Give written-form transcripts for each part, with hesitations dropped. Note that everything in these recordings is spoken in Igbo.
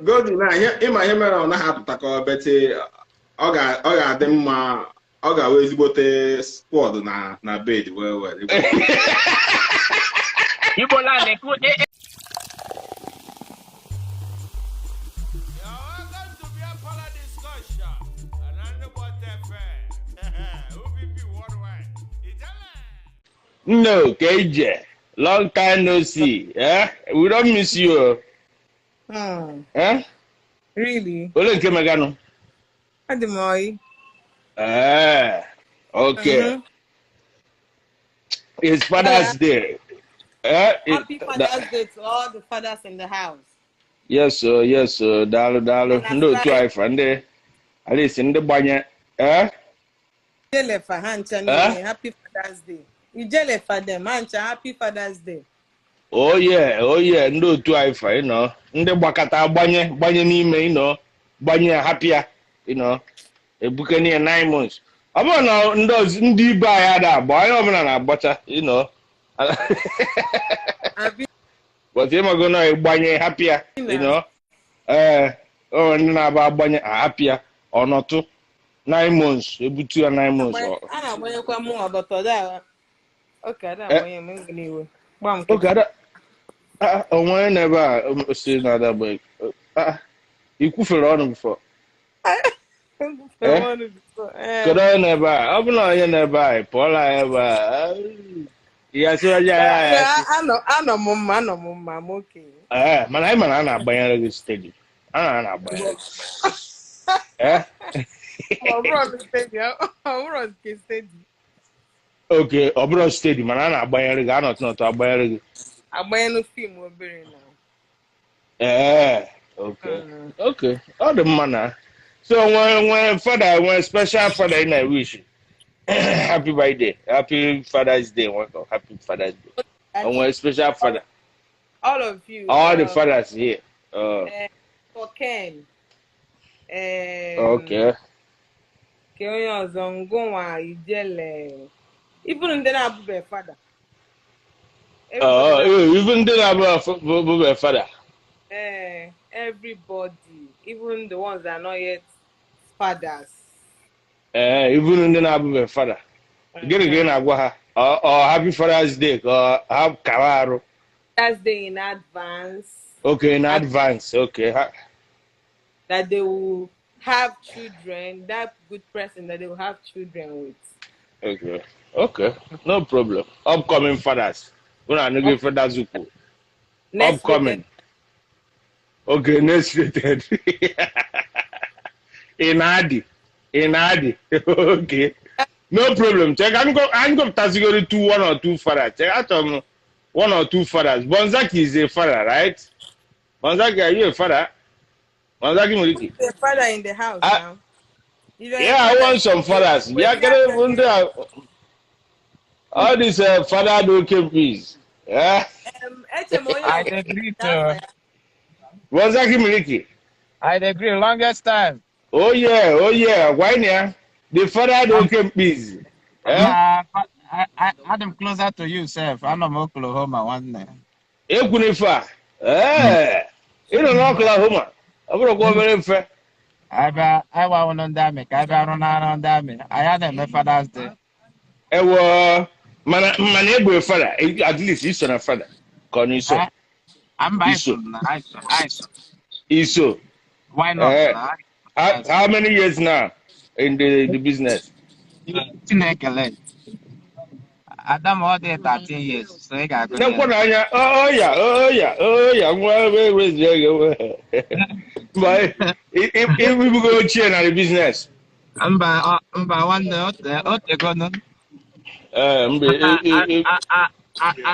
Go na ịma ihe mere ọ na-apụtakọ bete ọ ga-adị mma ọ ga-awe ezigbote squad na bed well. Igbo land No, KJ. Long time no see. We don't miss you. Really? Ole nke megano? Adimoy. Okay. It's Father's Day. Happy Father's Day to all the fathers in the house. Yes, sir. Dalu. No, to I friend. At least in the banya. Jele for Hancha, Happy Father's Day. You jele for them, Hancha, Happy Father's Day. Oh yeah. No, to I friend, you know. Ndị gbakọta gbanye n'ime, gbanye happier, ebukeni 9 months. Ọ bụrụ na ndị ibe anyị ada agba, onye ọbụla na-agbacha, but you're going to gbanye happier, ndị na-aba agbanye happier or not 9 months, ebutu ya 9 months. Ana agbanyekwa mụ ọdọtọ da. Okay, da agbanye m nginiwe. Gbam. Okay, da. Onwe never say na that boy. You kwufere ọnụ before. Kada never. Abụna onye never. Paula ever. Ya sị ya. Anọ m mma m okay. Mana anyị mana a na-agbanyere gị steady. A na-agbanyere. Ọ bụrụ steady. Okay, ọ bụrụ steady mana a na-agbanyere gị, anọtụ agbanyere gị. Agbanyere film obere na. Okay. All the manner. So when father, when special father in I wish. Happy birthday. Happy Father's Day. Happy Father's Day. And when special father. All of you. All the fathers here. For Ken. Okay. Even ndị na-abụbe father. Even they have father. Everybody, even the ones that are not yet fathers. Even they have father. Get again, Agwaha. Or Happy Father's Day, or have Kawaro. Father's Day in advance. Okay, in advance. Okay. That they will have children, that good person that they will have children with. Okay. No problem. Upcoming fathers. When I know fathers who upcoming. Okay, next rated. In Adi. Okay. No problem. Check. I'm going to category 1 or 2 fathers. Check out 1 or 2 fathers. Bonzaki is a father, right? Bonzaki, are you a father? Bonzaki Muliki. A father in the house now. I want some fathers. All these father don't keep peace. I agree to. Bonzaki Muliki. I agree. Longest time. Oh yeah. Why now? The father don't keep peace. I had him closer to you, Seth. I'm from Oklahoma one day. Ekunifa. You don't know Oklahoma. I'm going to go very fair. I want on damage. I had a Father's Day. My neighbor father. At least he's a father. Coniso. I'm by Iso. Why not? How many years now in the business? Adam all day 13 years. So I got good. Oh yeah. But if we go change the business. I'm by one day. I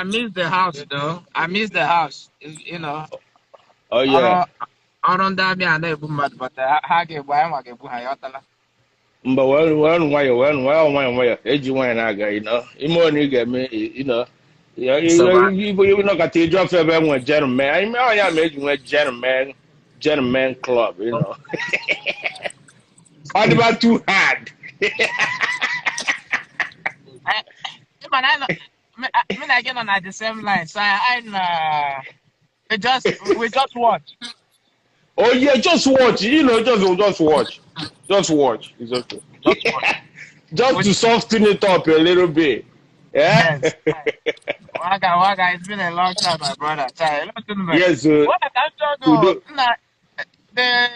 miss the house though. Oh yeah. Around that me and but I get why I'm going to But one way, age one aga, you get me, you not got to drop with gentleman. I am making a gentleman club, What about too hard? me again on the same line. So we just watch. Oh yeah, just watch. Just watch. Just watch. It's okay. Just watch. Just to soften it up a little bit. Yeah. Yes. Waga, it's been a long time, my brother. Chai, Yes. what I can Udo. do, the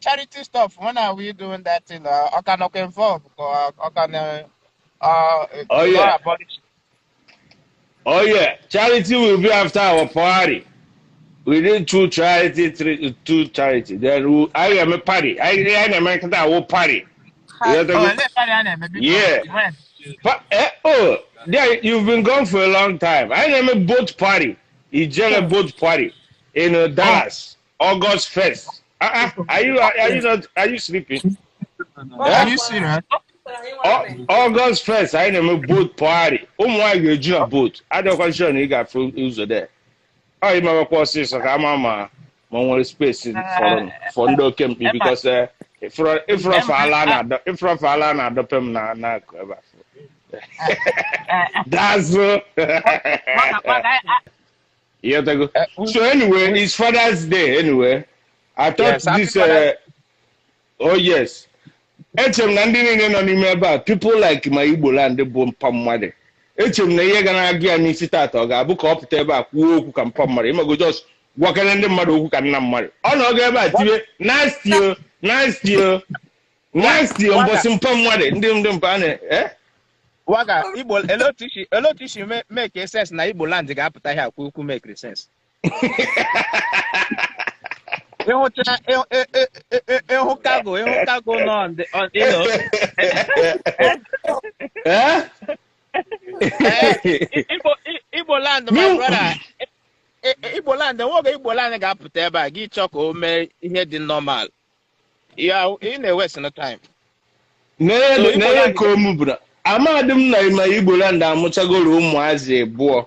charity stuff. When are we doing that thing? I can involve. I can Oh we don't yeah. abolish. Oh yeah. Charity will be after our party. We did two charity. Then I am a party. I am a party. You Party. know Oh, what and then carry on because Yeah. when There you've been gone for a long time. I am a boat party. It's just a boat party in oh, Dallas, August 1st. Are you sleeping? What are Yeah? you happened? serious? August 1st, I am a boat party. I get a boat. I don't question you got full use of that. Oh, you remember what says I'm one space in for no camp Emma, because if from Falana, if from Falana, the Pem na that's Waga, yeah, go. So anyway, it's Father's Day. Anyway, I thought yes, happy this. Father's Oh yes, about people like my Igbo land, they born pamade. Na ye gana agi ani sita to ga bu ko pute ba ku oku kan pamare. Ima go just wakana ndị mmadụ okwu ka nna mmadụ. Ọ na oge ebe a tiwe nice year, mbosi mpamade ndị mpa na Waga, Igbo, a lot issue make sense na Igbo land ga-apụta ihe akwa ukwu make sense. Ịhụ cargo nọ on, you know. Igbo land, my brother. Igbo land, nwoke Igbo land ga-apụta ebe a gị chọọ ka o mee ihe dị normal. Ị na-ewest no time. na ka omu bụra amadị m na ịma Igbo land amụchagoro ụmụazị abụọ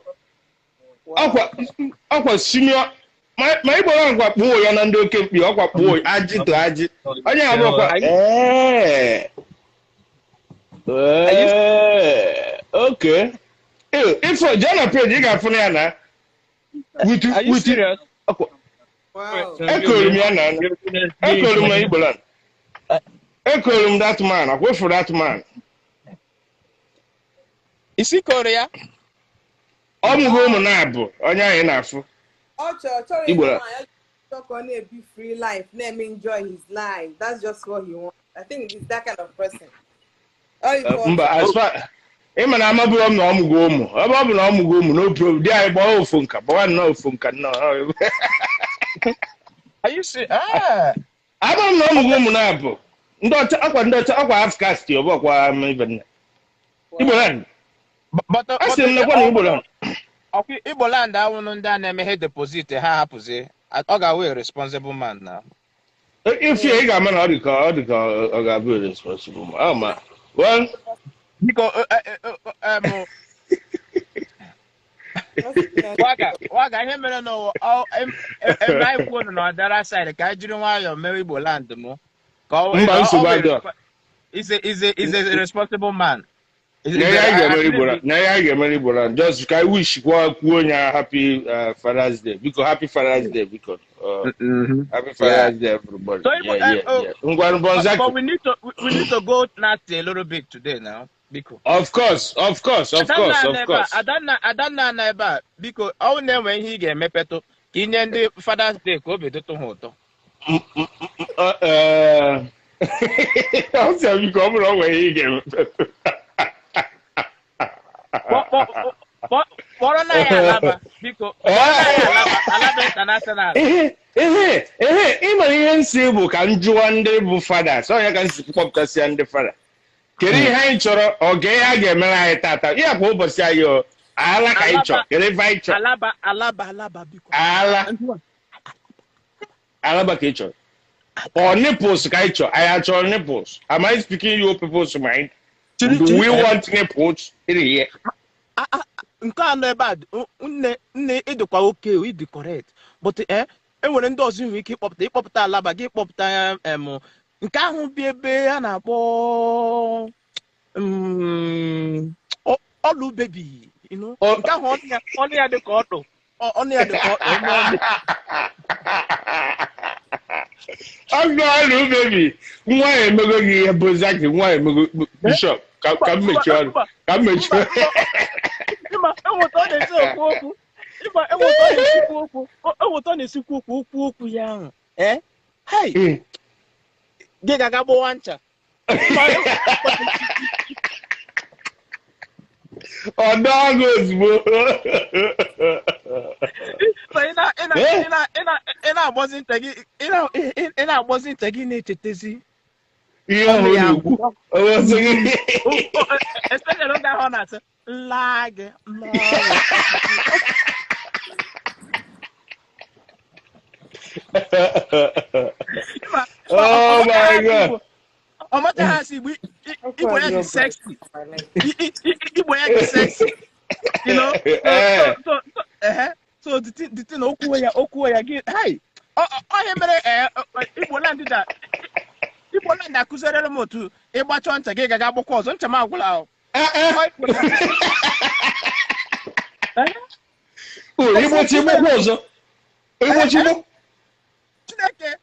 ọkwa senior ma Igbo land kwakpuo ya na ndị oke mkpi ọ kwakpuo ajị to ajị onye abụọkwa okay ifo jana page ị ga-afụ ya na Are you serious? Wow. Ekoro m ya na ekoro m na Igbo land ekoro m that man akwụfụ that man Isi Korea? ọ mụgo ụmụ na-abụ onye anyị na-afụ Chọrọ Igbo ịnọ ya talk on a be free life, let me enjoy his life. That's just what he wants. I think he's that kind of person. mba as far ịma na amabụrụ m na ọ mụgo ụmụ ebe ọ bụ na ọ mụgo ụmụ no problem dị anyị gbaa ofu nka gbawa nnọọ ofu nka nnọọ Are you serious? abụrụ m na ọ mụgo ụmụ na-abụ ndị ọcha akwa afkast ọ bụ ọkwa ibe Igbo land asị m nekwa na Igbo land Igbo land awụnụ ndị a na-emeghe deposit ha hapụzi ọ ga-awe responsible man na. ife ị ga-ama na ọ dị ka ọ ga-abụ responsible man ma well Biko waga ihe mere na anyị kwuo na ọdara side ka anyị jiri nwayọọ mere Igbo land m ka mba nsogbu adịọ is a responsible man. na ya ga-emere Igbo land just ka I wish kwuo onye happy Father's Day biko happy Father's Day biko happy Father's Day everybody. So but we need to go not a little bit today now. Biko. Of course. Adanna na ebe a biko ọ na-enwe ihe ị ga-emepeto ka inye ndị Father's Day ka obi dịtụ ha ụtọ. Ọ sị biko ọ bụrụ ọ nwere ihe ị ga-emepeto. Kpọrọ na ya alaba biko. Alaba international. Ịmara ihe nsị bụ ka m jụọ ndị bụ fathers onye ka nsị kpọpụtasịa ndị fada kedu ihe anyị chọrọ oge ya ga-emere anyị tata ya kwa ụbọchị anyị ala ka anyị chọrọ kedu ife anyị chọrọ alaba biko alaba ka ị chọrọ or nipples ka anyị chọrọ anyị achọrọ nipples am I speaking your people's mind do we want nipples here nke a nọ ebe a nne ịdịkwa oke ịdị correct but enwere ndị ọzọ nwere ike ịkpọpụta alaba gị ịkpọpụta nke ahụ bi ebe a na-akpọ ọlụ bebi you know. Nke ahụ ọnụ ya dị ka ọdụ. Ọnụ ya dị ka ọdụ ime ọnụ. Ọnụ baby. Nwa emego gị ihe bụ Zaki, nwa emego Bishop. Ka m mechie ọrụ. Ka m mechie. Ịma enweta ọ na-esi okwu okwu. Ịma enweta ọ na-esikwu okwu. Enweta ọ na-esikwu okwu ya ahụ. Hey. Gị ga-aga gbawa ncha. Ọ dọọgụ ozugbo. Ị na-agbazi nte gị na-echetezi ihe ọhụrụ na-ekwu. especially oge ahụ ọ na-asị nla gị. Oh my God. Ọmọdé ha si Igbo ya dị sexy. Igbo ya dị sexy. You know? So the thing okwu ya gị. Hey, onye mere Igbo land akụzirere m otu ịgbachọ ncha gị gaga agbakọ ọzọ ncha m agwụla ahụ. Igbochi gbakọ ọzọ. Igbochi Chineke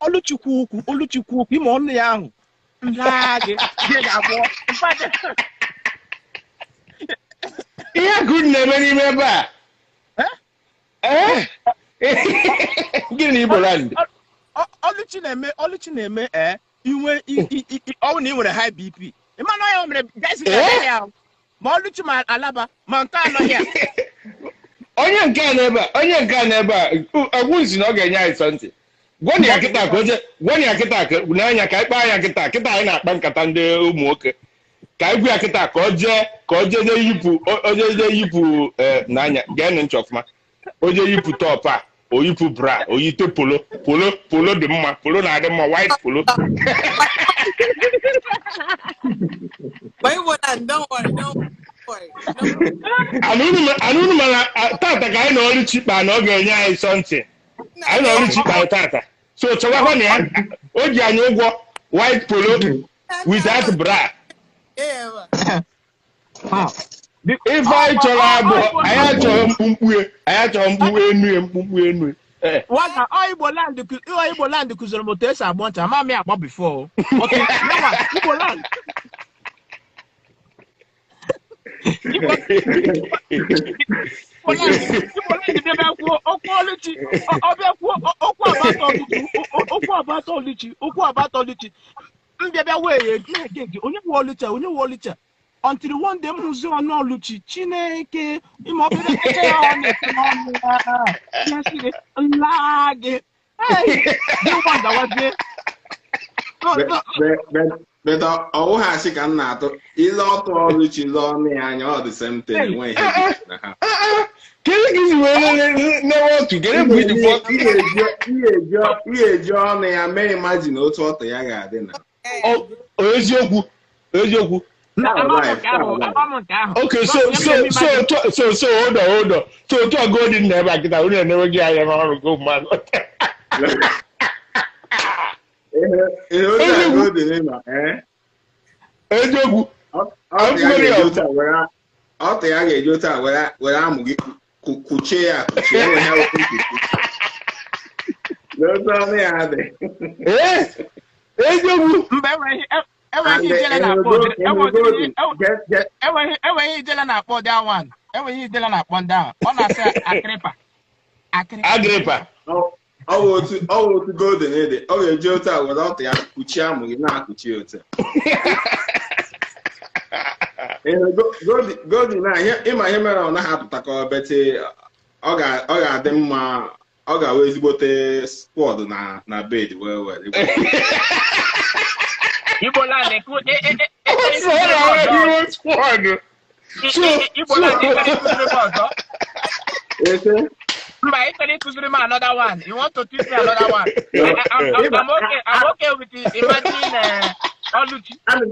Oluchukwu ukwu ime ọnụ ya ahụ nla gị ga-abụọ. Ihe good na-eme n'ime ebe a. Gịnị Igbo land? Oluchi na-eme inwe ọnwụ na ị nwere high BP. Ịma na ya mere gaisi ga ya ma Oluchi ma alaba ma nke anọ ya. Onye nke a n'ebe a agwụzi na ọ ga-enye anyị sọntị. Gwani ya kịta ka n'anya ka ịkpa anya kịta anyị na-akpa nkata ndị ụmụ nwoke ka anyị gwa ya kịta ka ọ jee yipụ n'anya geenụ ntị ọfụma o jee yipụ top a o yipụ bra o yite polo dị mma polo na-adị mma white polo. Anụnụ mana tata ka anyị na ọrụ chikpa na ọ ga-enye anyị sọntị anyị na ọrụ chikpa tata so chọwakwa na ya o ji anyị ụgwọ white polo without bra. Ife anyị chọrọ abụ anyị achọrọ mkpukpu enu. Waka Igbo land kụziri m otu esi agba ncha ama m ya agba before. Igbo land. Okwu abata Oluchi. Mbịabịa wee onye nwe Oluchi until one day m hụzi ọnụ Oluchi Chineke ime ọbịa ya ọnụ ya nla gị. But ọwụ ha asị ka m na-atụ ile ọtụ Oluchi ile ọnụ ya anya ọ dị same thing nwe ihe na ha. Ihe eji ọnụ ya mee imagine otu ọtụ ya ga-adị na. Eziokwu. Okay, so hold on. So otu ọgọ dị na ebe a kịta onye na-enwe gị anya n'ọrụ gị mmadụ. Eziokwu. Ọtụ ya ga-eji otu a were amụ gị kuchie ya enwe ha okwu n'otu ọnụ ya dị. Eziokwu. Enweghị ijele na-akpọ dị awan. Enweghị ijele na-akpọ ndị ahụ. Ọ na-asị Agrịpa. Ọ bụ otu golden ede ọ ga-eji otu a were ọtụ ya kuchie amụ gị na-akụchi otu golden na ịma ihe mere ọ naghị apụta ka ọ bete ọ ga-adị mma ọ ga-awe ezigbote squad na bed well. Igbo land squad. Igbo land Mba, if kụziri m another one, you want to teach me another one? I'm okay with it. Imagine Oluchi. Ana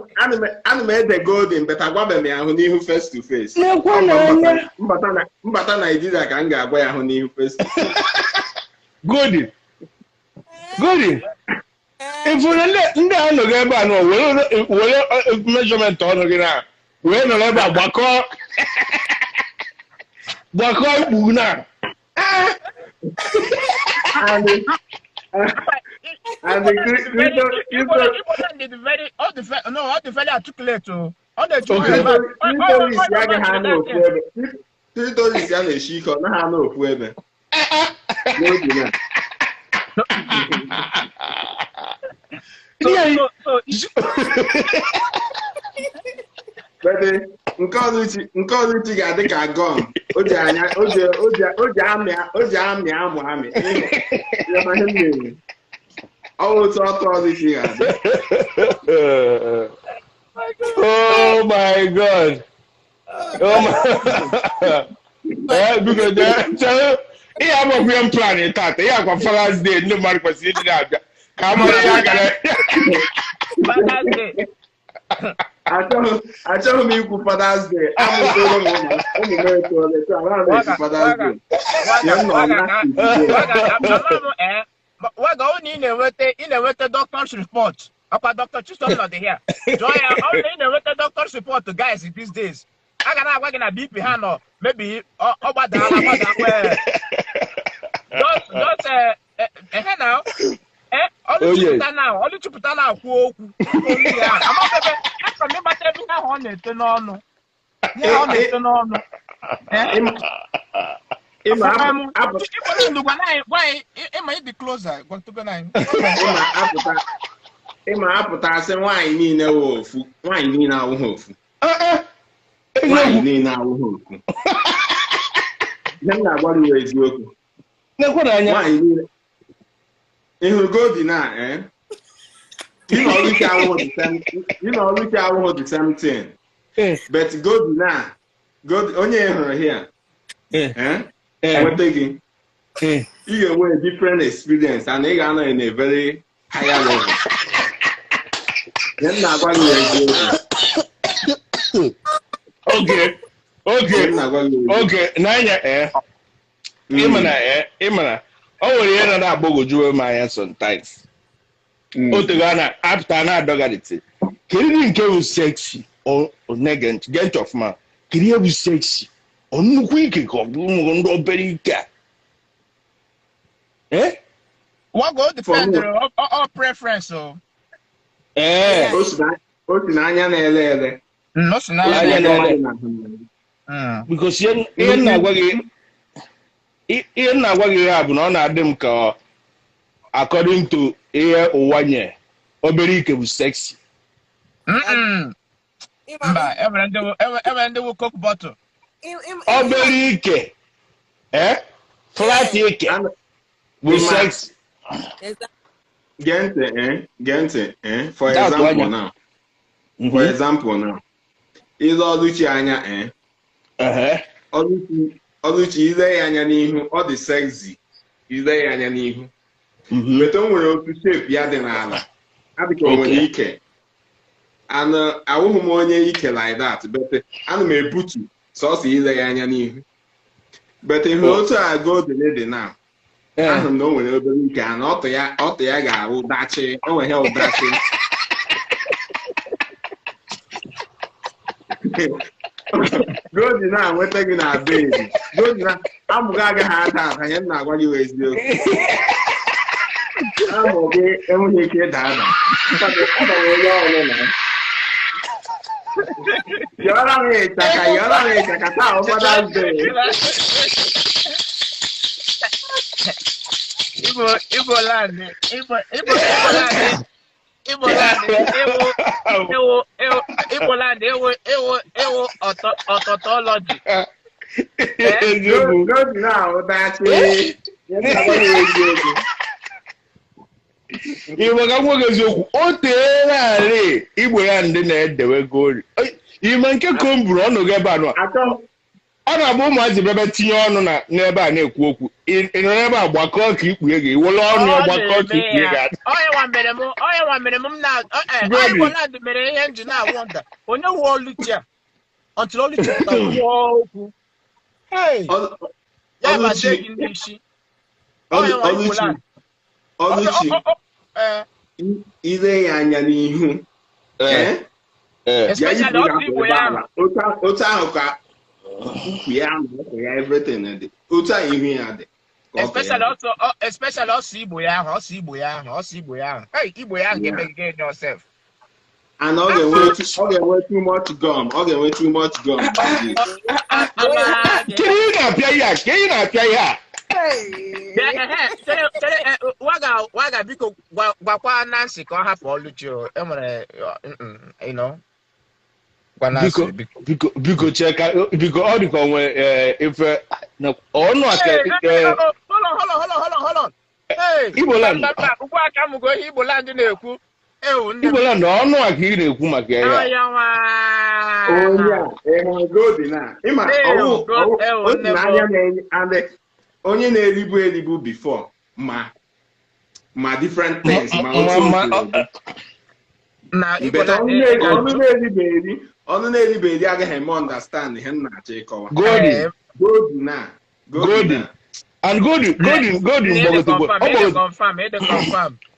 m ede golden, but agwabeghị m ya ahụ n'ihu face to face. Mbata Nigeria ka m ga-agwa ya ahụ n'ihu face to face. Golden. Ifuru ndị a nọgị ebe a nọ were measurement ọnụ gị na wee nọrọ ebe a gbakọọ Gbakọ ikpu na. And the clitoris ya ga ha na ofu ebe. Clitoris ya na-eshi ike ọ na ha na ofu ebe. N'oge na. Bede nke ọzọ ga-adị ka gọm. O ji amị amụ. Otu ọtọ ọzọ ga-adị. Oh my God. Oh my. Because ihe agbakwu ya plan tata ihe akwa Father's Day ndị mmadụ kwesịrị ịdị na-abịa ka a mara ya gara. Achọghị m ikwu Father's Day. Amụtara m ụmụ m eto ekwu Father's Day. Waga only in a doctor's report. Apa Dr. Chisholm not here. Joya only in a doctor's report to guys these days. I can work in a BP hand or maybe about that. Just now. Only to put now. I'm on it. No. Why am I the closer? Going to go nine. Ịma apụta asị nwaanyị niile wụ ofu. Nwaanyị niile awụghị ofu. Nwaanyị niile awụghị ofu. Ihe m na-agwa gị eziokwu. Nwaanyị niile. Ịhụrụ Godi na you know Luke awụghị the same thing. But Godi na onye hụrụ here. Nweta gị. Ị ga-enwe a different experience and ị ga-anọ in a very higher level. Okay. Nanya Imana. Oh, yeah, na bogoju my sometimes. O te gana after na dogarity. Kiri nke sexy or negant gent of man. Kiri be sexy. Onu kwike ko ndo berika. What go depend on preference so. O si n'anya na-ele. No, si n'anya na-ele. Because ihe na-agwa gị ha bụ na ọ na-adị m ka according to ihe ụwa nye obere ike bụ sexy. Mba, ebe ndị wụ coke bottle. Obere ike flat ike bụ sexy. Gente, for example now, ịzụ ọlụchi anya ọlụchi ile ya anya n'ihu ọ dị sexy ile ya anya n'ihu but o nwere otu shape ya dị n'ala adịka o nwere ike awụghị m onye ike like that but ana m ebutu sọsọ ile ya anya n'ihu but ihe otu a Golden dị na ahụ m na o nwere obere ike ana ọtụ ya ga-awụ dachi o nwere ụdachi Golden na-enweta gị na bed Golden amụghị agaghị ada ihe m na-agwa gị wee eziokwu amụ gị enweghị ike ịda ada yọrọ m ịchaka taa ụfọdụ azụ Igbo land, autotology. Good now, that's it. Igbo ka nwoke eziokwu o teela ale Igbo ya ndị na-edewe gori ime nke komburu ọnụ gị ebe anụ ọ na-abụ ụmụazị bebe tinye ọnụ n'ebe a na-ekwu okwu ịnọ n'ebe a gbakọọ ka ikpughe gị iwere ọnụ ya gbakọọ ka ikpughe gị onye nwa mere m na Igbo land mere ihe nji na-awọnda onye wu oluchi a until oluchi pụta okwu ya bate gị n'isi onye nwa Igbo land Oluchi ile ya anya n'ihu especially otu Igbo ya otu ahụ ka everything and otu a ihe ya dị. Especially also Igbo ya ahụ. Hey, Igbo ya ahụ ga-emegide yourself. And ọ ga-enwe too much gum. Ọ ga-enwe too much gum. Kedu ị na-apịa ya? Waga biko gwakwa Nancy ka ọ hapụ Oluchi. Enwere biko cheka biko ọ dịka onwe ife ọnụ aka hold on. Hey, Igboland ugbu aka m go Igboland na-ekwu. Igboland ọnụ aka ị na-ekwu maka ya. Onye na-eribu before ma different things ma ọnụ na-eribe agaghị eme understand ihe m na-achọ ịkọwa. Golden and Golden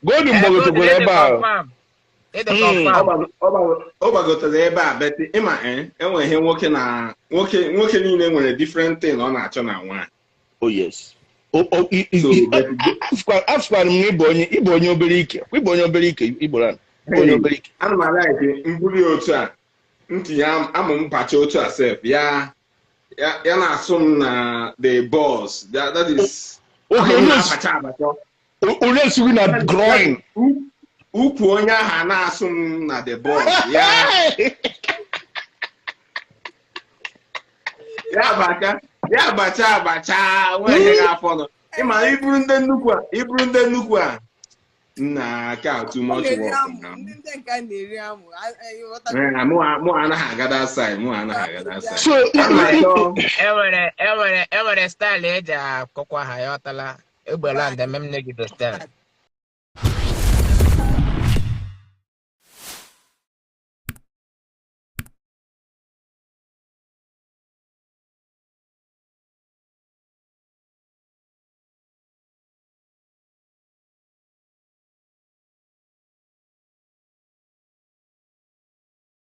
gbagotogoro ebe a. Ọ gbagotere ebe a beti ịma enwe ihe nwoke niile nwere different thing ọ na-achọ na nwaanyị. Oh yes. Afụkwara m na ịbụ onye obere ike. Ịbụ onye obere ike Igboland. Ana m alaike mbuli otu a ntị ya amụ mpacha otu a sef ya na-asụ m na the boss. That is onye esighị na groin. Ukwu onye ahụ na-asụ m na the boss ya abacha nwere afọ nọ. Ịma iburu ndị nnukwu a na ka too much work. Mụ anaghị agada side. So enwere style eji akọkwa ha ya ọtala Igboland emem negide style.